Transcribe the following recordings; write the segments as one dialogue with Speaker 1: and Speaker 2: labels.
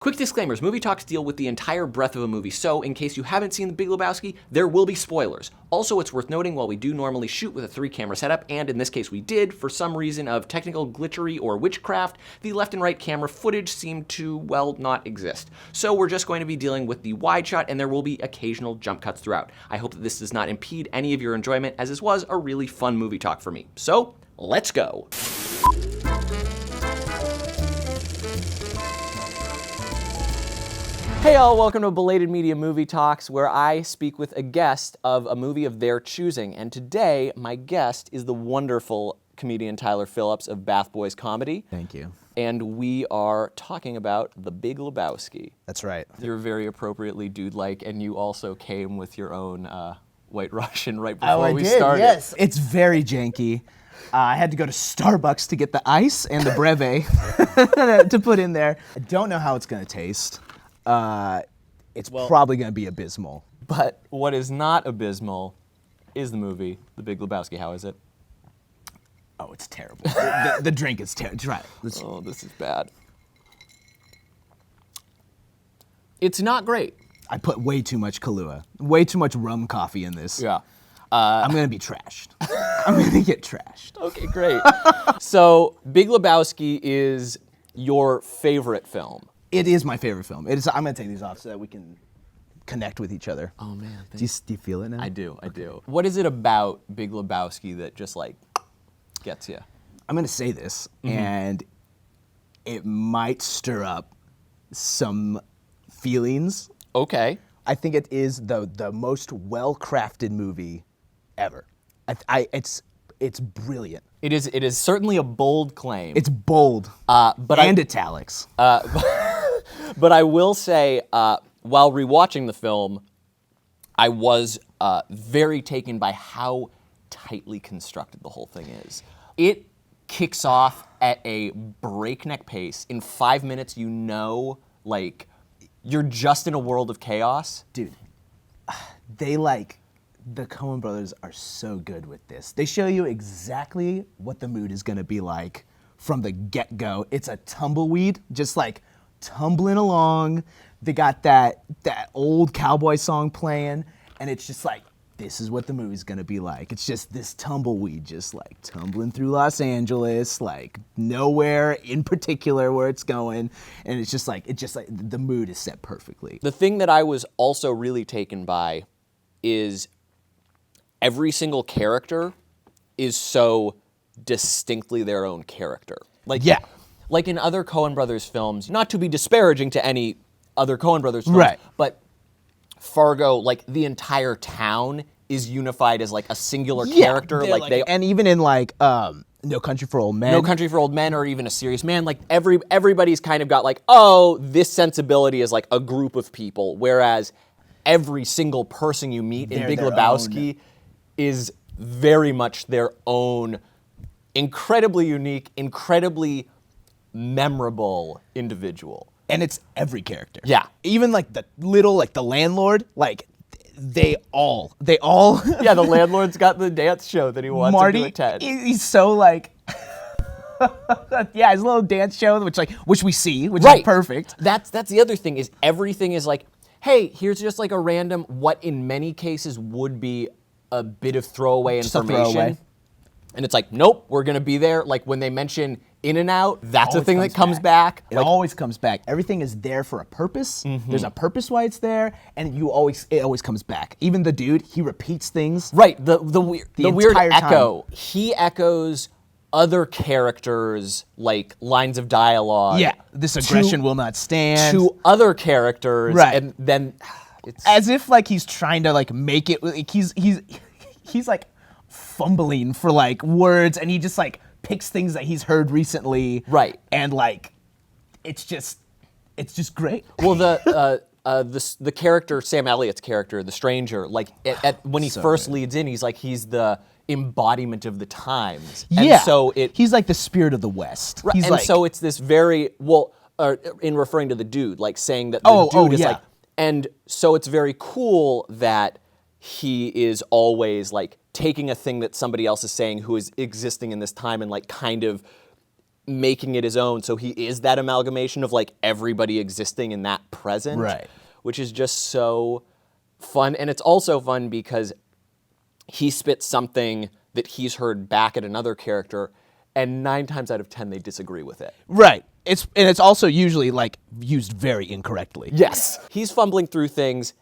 Speaker 1: Quick disclaimers, movie talks deal with the entire breadth of a movie, so in case you haven't seen The Big Lebowski, there will be spoilers. Also, it's worth noting while we do normally shoot with a 3-camera setup, and in this case we did, for some reason of technical glitchery or witchcraft, the left and right camera footage seemed to, well, not exist. So we're just going to be dealing with the wide shot, and there will be occasional jump cuts throughout. I hope that this does not impede any of your enjoyment, as this was a really fun movie talk for me. So, let's go. Hey all, welcome to Belated Media Movie Talks, where I speak with a guest of a movie of their choosing. And today, my guest is the wonderful comedian Tyler Phillips of Bath Boys Comedy.
Speaker 2: Thank you.
Speaker 1: And we are talking about The Big Lebowski.
Speaker 2: That's right.
Speaker 1: You're very appropriately dude-like, and you also came with your own White Russian right before we started.
Speaker 2: Yes. It's very janky. I had to go to Starbucks to get the ice and the breve to put in there. I don't know how it's going to taste. It's probably going to be abysmal.
Speaker 1: But what is not abysmal is the movie, The Big Lebowski. How is it?
Speaker 2: Oh, it's terrible. the drink is terrible. Try it.
Speaker 1: Oh, this is bad. It's not great.
Speaker 2: I put way too much Kahlua, way too much rum coffee in this.
Speaker 1: Yeah.
Speaker 2: I'm going to be trashed. I'm going to get trashed.
Speaker 1: Okay, great. So, Big Lebowski is your favorite film.
Speaker 2: It is my favorite film. It is. I'm going to take these off so that we can connect with each other.
Speaker 1: Oh, man.
Speaker 2: Do you feel it now?
Speaker 1: I do. What is it about Big Lebowski that just, like, gets you?
Speaker 2: I'm going to say this, and it might stir up some feelings.
Speaker 1: Okay.
Speaker 2: I think it is the most well-crafted movie ever. It's brilliant.
Speaker 1: It is certainly a bold claim.
Speaker 2: It's bold, italics.
Speaker 1: But I will say, while rewatching the film, I was very taken by how tightly constructed the whole thing is. It kicks off at a breakneck pace. In 5 minutes, you know, like, you're just in a world of chaos.
Speaker 2: Dude, the Coen Brothers are so good with this. They show you exactly what the mood is gonna be like from the get-go. It's a tumbleweed, just like tumbling along. They got that old cowboy song playing, and it's just like, this is what the movie's gonna be like. It's just this tumbleweed just like tumbling through Los Angeles, like nowhere in particular where it's going, and it's just like the mood is set perfectly.
Speaker 1: The thing that I was also really taken by is every single character is so distinctly their own character. Like,
Speaker 2: yeah.
Speaker 1: Like in other Coen Brothers films, not to be disparaging to any other Coen Brothers films,
Speaker 2: right.
Speaker 1: But Fargo, like the entire town is unified as like a singular character.
Speaker 2: And even in like No Country for Old Men.
Speaker 1: No Country for Old Men, or even A Serious Man, like everybody's kind of got like, oh, this sensibility is like a group of people, whereas every single person you meet in Big Lebowski is very much their own incredibly unique, incredibly memorable individual.
Speaker 2: And it's every character.
Speaker 1: Yeah.
Speaker 2: Even like the landlord, like they all.
Speaker 1: Yeah, the landlord's got the dance show that he wants
Speaker 2: Marty,
Speaker 1: to attend.
Speaker 2: He's so like, yeah, his little dance show, which we see, which
Speaker 1: right.
Speaker 2: is perfect.
Speaker 1: That's the other thing, is everything is like, hey, here's just like a random, what in many cases would be a bit of throwaway information. And it's like, nope, we're gonna be there. Like when they mention In-N-Out, that's a thing that comes back.
Speaker 2: It always comes back. Everything is there for a purpose. There's a purpose why it's there, and it always comes back. Even the dude, he repeats things.
Speaker 1: Right, the weird echo.
Speaker 2: Time.
Speaker 1: He echoes other characters, like lines of dialogue.
Speaker 2: Yeah, this aggression will not stand.
Speaker 1: To other characters,
Speaker 2: right.
Speaker 1: And then it's
Speaker 2: as if like he's trying to like make it. Like, he's like fumbling for like words, and he just like picks things that he's heard recently.
Speaker 1: Right,
Speaker 2: and like it's just great.
Speaker 1: Well, the character, Sam Elliott's character, the stranger, like when he first leads in, he's the embodiment of the times.
Speaker 2: Yeah.
Speaker 1: And so
Speaker 2: he's like the spirit of the West.
Speaker 1: Right.
Speaker 2: He's
Speaker 1: and
Speaker 2: like,
Speaker 1: so it's this very, in referring to the dude, like saying that the dude is like, and so it's very cool that he is always like taking a thing that somebody else is saying who is existing in this time and like kind of making it his own. So he is that amalgamation of like everybody existing in that present,
Speaker 2: Right.
Speaker 1: which is just so fun. And it's also fun because he spits something that he's heard back at another character, and 9 times out of 10 they disagree with it.
Speaker 2: Right. It's also usually like used very incorrectly.
Speaker 1: Yes. He's fumbling through things,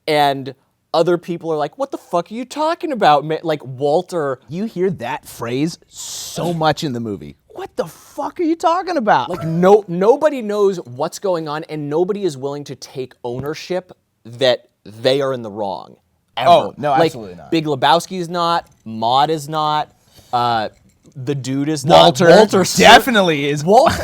Speaker 1: and other people are like, what the fuck are you talking about, man? Like, Walter.
Speaker 2: You hear that phrase so much in the movie. What the fuck are you talking about?
Speaker 1: Like, nobody knows what's going on, and nobody is willing to take ownership that they are in the wrong. Ever.
Speaker 2: Oh, no,
Speaker 1: like,
Speaker 2: absolutely not.
Speaker 1: Big Lebowski is not. Maude is not. The dude is
Speaker 2: Walter
Speaker 1: not. Walter
Speaker 2: definitely is.
Speaker 1: Walter.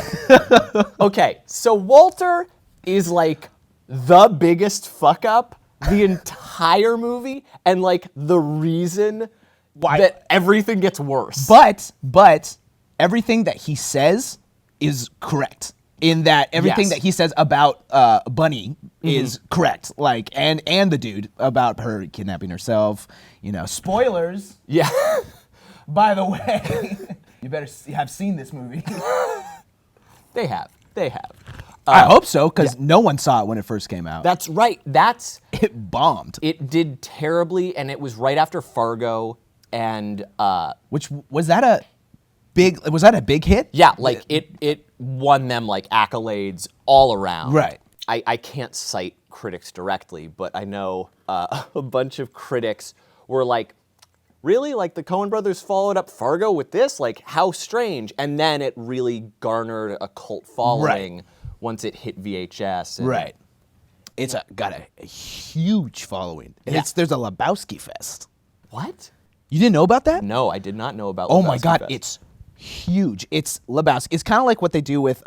Speaker 1: Okay, so Walter is like the biggest fuck up the entire movie, and like the reason that everything gets worse.
Speaker 2: But everything that he says is correct. In that everything
Speaker 1: Yes.
Speaker 2: that he says about Bunny is correct. Like and the dude about her kidnapping herself. You know, spoilers.
Speaker 1: Yeah.
Speaker 2: By the way, you better have seen this movie.
Speaker 1: They have.
Speaker 2: I hope so, because no one saw it when it first came out.
Speaker 1: That's right.
Speaker 2: It bombed.
Speaker 1: It did terribly, and it was right after Fargo, and
Speaker 2: Which was that a big hit?
Speaker 1: yeah, like it won them like accolades all around.
Speaker 2: Right.
Speaker 1: I can't cite critics directly, but I know a bunch of critics were like, really? Like the Coen Brothers followed up Fargo with this? Like, how strange. And then it really garnered a cult following once it hit VHS. And
Speaker 2: Right. It's got a huge following. And
Speaker 1: Yeah.
Speaker 2: there's a Lebowski Fest.
Speaker 1: What?
Speaker 2: You didn't know about that?
Speaker 1: No, I did not know about
Speaker 2: Oh my
Speaker 1: Lebowski
Speaker 2: God,
Speaker 1: Fest.
Speaker 2: it's huge. It's Lebowski. It's kind of like what they do with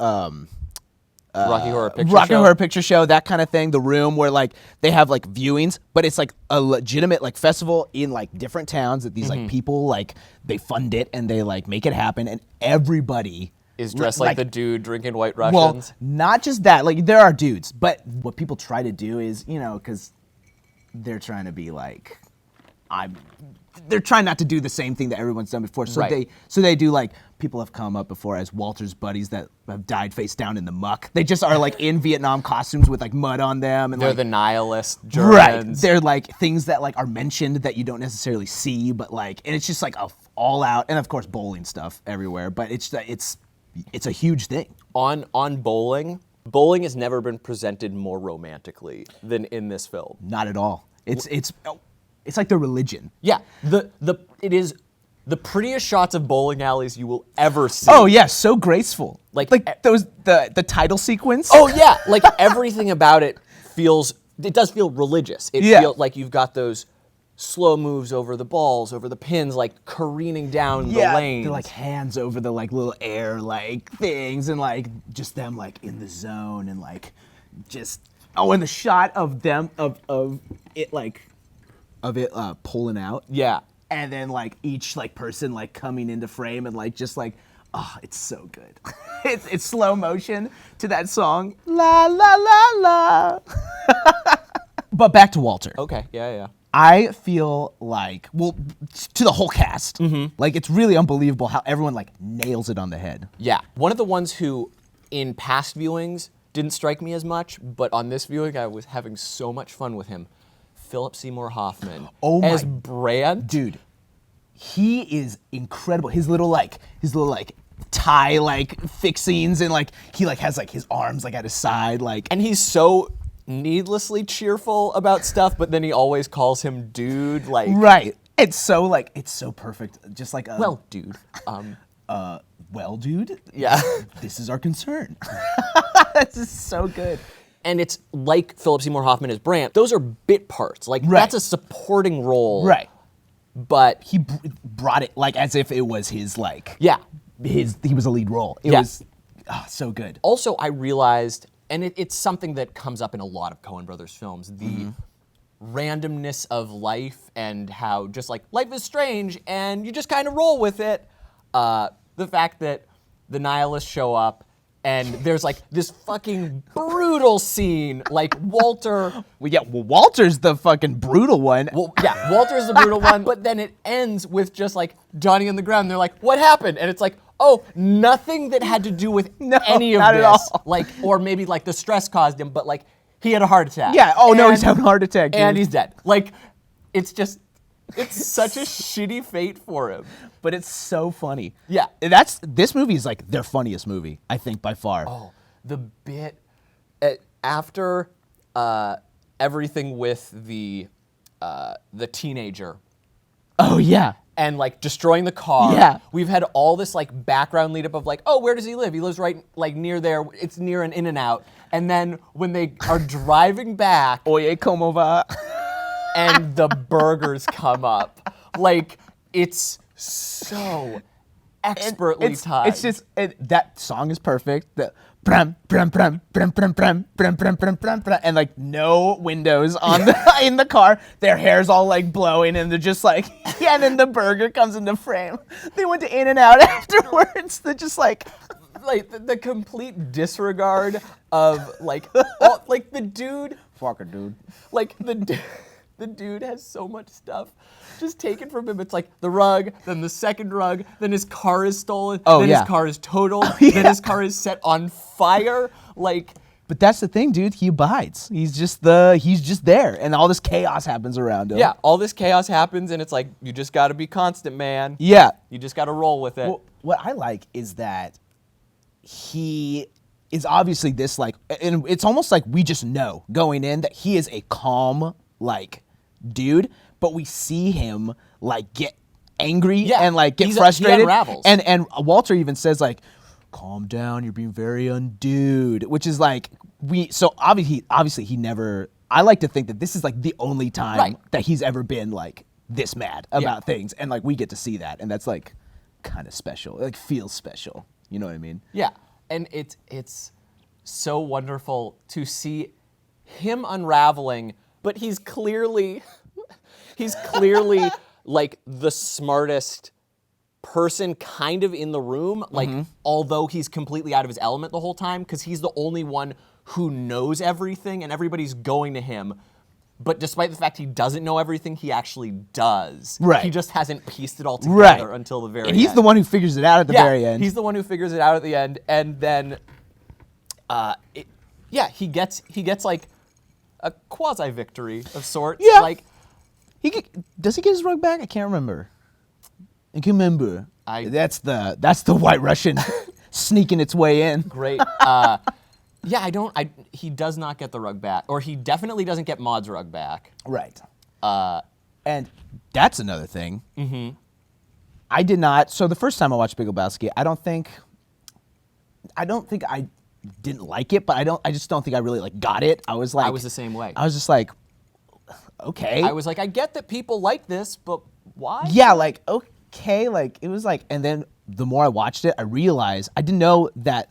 Speaker 1: Rocky Horror Picture
Speaker 2: Rocky
Speaker 1: Show?
Speaker 2: Horror Picture Show, that kind of thing. The Room, where like they have like viewings, but it's like a legitimate like festival in like different towns that these like people like they fund it and they like make it happen, and everybody
Speaker 1: Is dressed like the dude drinking White Russians.
Speaker 2: Well, not just that. Like there are dudes, but what people try to do is, you know, because they're trying to be like, they're trying not to do the same thing that everyone's done before. So
Speaker 1: Right.
Speaker 2: they do like, people have come up before as Walter's buddies that have died face down in the muck. They just are like in Vietnam costumes with like mud on them, and
Speaker 1: They're
Speaker 2: like,
Speaker 1: the nihilist
Speaker 2: right.
Speaker 1: Germans.
Speaker 2: They're like things that like are mentioned that you don't necessarily see, but like, and it's just like a all out, and of course bowling stuff everywhere. But it's a huge thing.
Speaker 1: On bowling has never been presented more romantically than in this film.
Speaker 2: Not at all. It's like the religion.
Speaker 1: Yeah, it is the prettiest shots of bowling alleys you will ever see.
Speaker 2: Oh yeah, so graceful.
Speaker 1: Like
Speaker 2: those the title sequence.
Speaker 1: Oh yeah, like everything about it does feel religious. It feels like you've got those slow moves over the balls, over the pins, like careening down the lanes.
Speaker 2: They're like hands over the like little air like things, and like just them like in the zone, and like just and the shot of them of it like of it pulling out.
Speaker 1: Yeah.
Speaker 2: And then like each like person like coming into frame, and like just like, oh, it's so good. it's slow motion to that song. La la la la. But back to Walter.
Speaker 1: Okay. Yeah.
Speaker 2: I feel like, well, to the whole cast, like it's really unbelievable how everyone like nails it on the head.
Speaker 1: Yeah. One of the ones who, in past viewings, didn't strike me as much, but on this viewing, I was having so much fun with him. Philip Seymour Hoffman as Brand.
Speaker 2: Dude, he is incredible. His little tie like fixings, and like he like has like his arms like at his side, like,
Speaker 1: And he's so needlessly cheerful about stuff, but then he always calls him dude, like
Speaker 2: right. It's so perfect. Just like
Speaker 1: well, dude.
Speaker 2: Well, dude.
Speaker 1: Yeah.
Speaker 2: This is our concern. This is so good.
Speaker 1: And it's like Philip Seymour Hoffman as Brandt. Those are bit parts. Like
Speaker 2: Right.
Speaker 1: that's a supporting role.
Speaker 2: Right.
Speaker 1: But
Speaker 2: He brought it like as if it was his like
Speaker 1: yeah.
Speaker 2: he was a lead role. It
Speaker 1: Yeah.
Speaker 2: was so good.
Speaker 1: Also, I realized, and it's something that comes up in a lot of Coen Brothers films, the randomness of life, and how just like life is strange and you just kind of roll with it. The fact that the nihilists show up And there's like this fucking brutal scene, like Walter.
Speaker 2: Well, Walter's the fucking brutal one.
Speaker 1: Well, yeah, Walter's the brutal one, but then it ends with just like Donnie on the ground. And they're like, "What happened?" And it's like, "Oh, nothing that had to do with any of
Speaker 2: not
Speaker 1: this."
Speaker 2: at all.
Speaker 1: Like, or maybe like the stress caused him, but like he had a heart attack.
Speaker 2: Yeah. Oh no, he's having a heart attack. Dude.
Speaker 1: and he's dead. Like, it's such a shitty fate for him.
Speaker 2: But it's so funny.
Speaker 1: Yeah.
Speaker 2: This movie is like their funniest movie, I think, by far.
Speaker 1: Oh, the bit after everything with the teenager
Speaker 2: Oh yeah.
Speaker 1: and like destroying the car.
Speaker 2: Yeah.
Speaker 1: We've had all this like background lead up of like, oh, where does he live? He lives right like near there. It's near an In-N-Out. And then when they are driving back,
Speaker 2: Oye, como va?
Speaker 1: and the burgers come up, like it's so expertly timed.
Speaker 2: It's just that song is perfect. The brum, brum, brum, brum, brum, brum, brum, brum, brum, brum, brum, and like no windows on in the car. Their hair's all like blowing, and they're just like, yeah. And then the burger comes into frame. They went to In-N-Out afterwards. They're just like
Speaker 1: the complete disregard of like like the dude.
Speaker 2: fucker, dude.
Speaker 1: Like the dude has so much stuff just taken from him. It's like the rug, then the second rug, then his car is stolen, then his car is totaled, then his car is set on fire. Like,
Speaker 2: But that's the thing, dude. He abides. He's just there, and all this chaos happens around him.
Speaker 1: yeah, all this chaos happens, and it's like you just got to be constant, man.
Speaker 2: Yeah.
Speaker 1: You just got to roll with it.
Speaker 2: Well, what I like is that he is obviously this like, and it's almost like we just know going in that he is a calm like dude, but we see him like get angry and like get frustrated.
Speaker 1: He unravels.
Speaker 2: And Walter even says like, calm down, you're being very undude, which is like so obviously he never, I like to think that this is like the only time that he's ever been like this mad about things, and like we get to see that, and that's like kind of special. It like feels special. You know what I mean?
Speaker 1: Yeah, and it's so wonderful to see him unraveling, but he's clearly like the smartest person kind of in the room, like although he's completely out of his element the whole time because he's the only one who knows everything and everybody's going to him. But despite the fact he doesn't know everything, he actually does.
Speaker 2: Right.
Speaker 1: He just hasn't pieced it all together until the very end.
Speaker 2: And he's the one who figures it out at the very end.
Speaker 1: He's the one who figures it out at the end, and then, he gets like a quasi victory of sorts.
Speaker 2: Yeah.
Speaker 1: Like
Speaker 2: Does he get his rug back? I can't remember. I can remember. That's the White Russian sneaking its way in.
Speaker 1: Great. He does not get the rug back, or he definitely doesn't get Maud's rug back.
Speaker 2: Right. And that's another thing. Mm-hmm. I did not. So the first time I watched Big Lebowski, I don't think I didn't like it, but I just don't think I really like got it. I was
Speaker 1: the same way.
Speaker 2: I was just like, okay.
Speaker 1: I was like, I get that people like this, but why?
Speaker 2: Yeah, like okay, like it was like, and then the more I watched it, I realized I didn't know that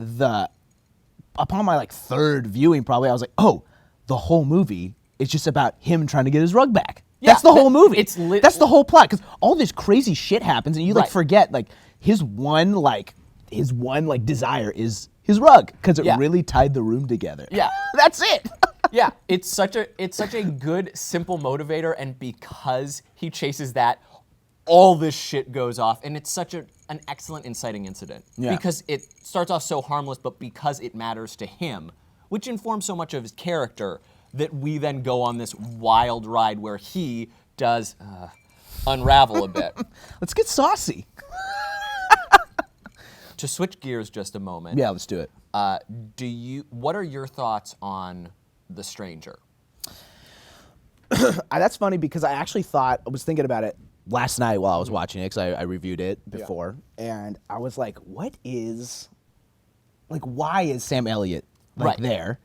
Speaker 2: upon my like third viewing, probably I was like, oh, the whole movie is just about him trying to get his rug back.
Speaker 1: Yeah,
Speaker 2: that's the whole movie. That's the whole plot, because all this crazy shit happens, and you like forget like his one desire is his rug, because it really tied the room together.
Speaker 1: Yeah,
Speaker 2: that's it.
Speaker 1: Yeah, it's such a good simple motivator, and because he chases that, all this shit goes off, and it's such an excellent inciting incident because it starts off so harmless, but because it matters to him, which informs so much of his character, that we then go on this wild ride where he does unravel a bit.
Speaker 2: Let's get saucy.
Speaker 1: To switch gears just a moment.
Speaker 2: Yeah, let's do it.
Speaker 1: What are your thoughts on The Stranger?
Speaker 2: That's funny because I actually I was thinking about it last night while I was watching it, because I reviewed it before, and I was like, why is Sam Elliott there?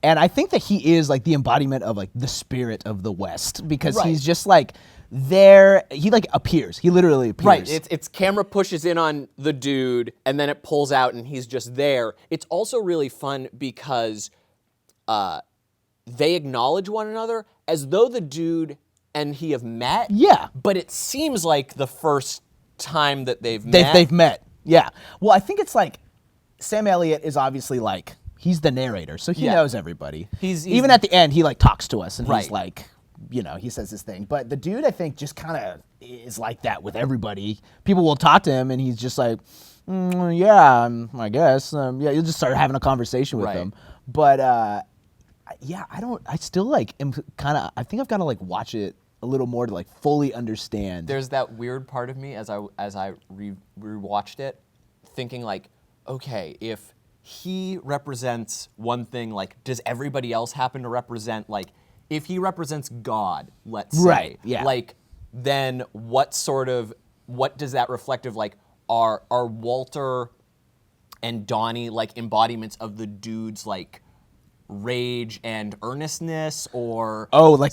Speaker 2: And I think that he is like the embodiment of like the spirit of the West, because he's just like there. He like appears. He literally appears.
Speaker 1: Right. It's camera pushes in on the dude, and then it pulls out, and he's just there. It's also really fun because they acknowledge one another as though the dude and he have met.
Speaker 2: Yeah.
Speaker 1: But it seems like the first time that they've met.
Speaker 2: They've met. Yeah. Well, I think it's like Sam Elliott is obviously like, he's the narrator, so he knows everybody.
Speaker 1: He's
Speaker 2: even at the end, he like talks to us, and
Speaker 1: Right.
Speaker 2: he's like, you know, he says his thing. But the dude, I think, just kind of is like that with everybody. People will talk to him, and he's just like, yeah, I guess. Yeah, you'll just start having a conversation with
Speaker 1: Right.
Speaker 2: him. But yeah, I still like am kind of. I think I've got to like watch it a little more to like fully understand.
Speaker 1: There's that weird part of me as I rewatched it, thinking like, okay, if he represents one thing, like, does everybody else happen to represent, like, if he represents God, let's say,
Speaker 2: Right, yeah.
Speaker 1: like, then what does that reflect of, like, are Walter and Donnie like embodiments of the dude's like rage and earnestness, or
Speaker 2: like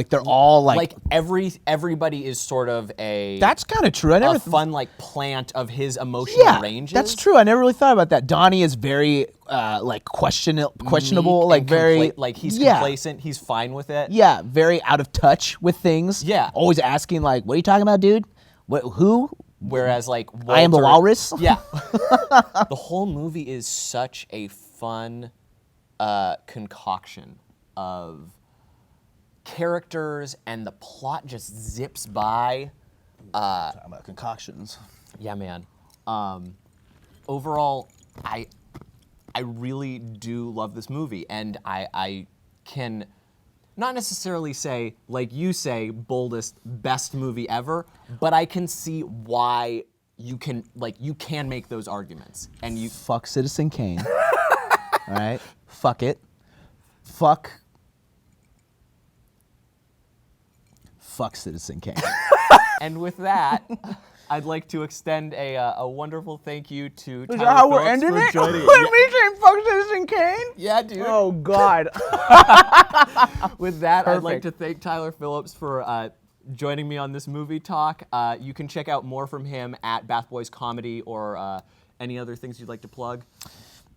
Speaker 2: they're all like
Speaker 1: everybody is sort of a
Speaker 2: that's kind of true. I never
Speaker 1: a fun like plant of his emotional ranges.
Speaker 2: That's true. I never really thought about that. Donnie is very like questionable,
Speaker 1: Meek
Speaker 2: like
Speaker 1: and
Speaker 2: very
Speaker 1: like he's complacent. He's fine with it.
Speaker 2: Yeah, very out of touch with things.
Speaker 1: Yeah.
Speaker 2: Always asking like, "What are you talking about, dude? Who?"
Speaker 1: Whereas like
Speaker 2: I am the
Speaker 1: Walter-
Speaker 2: walrus.
Speaker 1: Yeah. The whole movie is such a fun concoction of characters, and the plot just zips by.
Speaker 2: Talking about concoctions.
Speaker 1: Yeah, man. Overall, I really do love this movie, and I can not necessarily say, like you say, boldest, best movie ever, but I can see why you can make those arguments, and you
Speaker 2: Fuck Citizen Kane. All right. Fuck it. Fuck Citizen Kane.
Speaker 1: And with that, I'd like to extend a wonderful thank you to Tyler
Speaker 2: that how we're
Speaker 1: Phillips
Speaker 2: ending
Speaker 1: for
Speaker 2: it?
Speaker 1: joining.
Speaker 2: With me saying fuck Citizen Kane?
Speaker 1: Yeah, dude.
Speaker 2: Oh God.
Speaker 1: With that, I'd like
Speaker 2: Perfect.
Speaker 1: to thank Tyler Phillips for joining me on this movie talk. You can check out more from him at Bath Boys Comedy, or any other things you'd like to plug.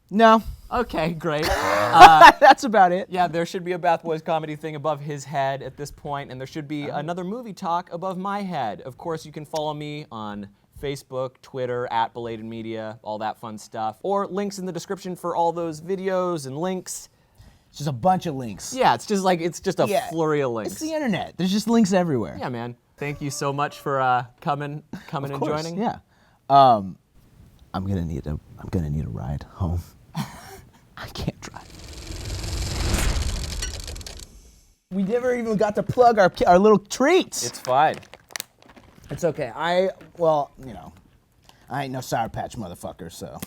Speaker 2: No.
Speaker 1: Okay, great.
Speaker 2: That's about it.
Speaker 1: Yeah, there should be a Bath Boys Comedy thing above his head at this point, and there should be another movie talk above my head. Of course, you can follow me on Facebook, Twitter, at Belated Media, all that fun stuff, or links in the description for all those videos and links.
Speaker 2: It's just a bunch of links.
Speaker 1: Yeah, it's just a flurry of links.
Speaker 2: It's the internet. There's just links everywhere.
Speaker 1: Yeah, man. Thank you so much for coming and
Speaker 2: Of course,
Speaker 1: joining.
Speaker 2: Yeah. I'm gonna need a ride home. I can't drive. We never even got to plug our little treats.
Speaker 1: It's fine.
Speaker 2: It's okay. I ain't no Sour Patch motherfucker, so.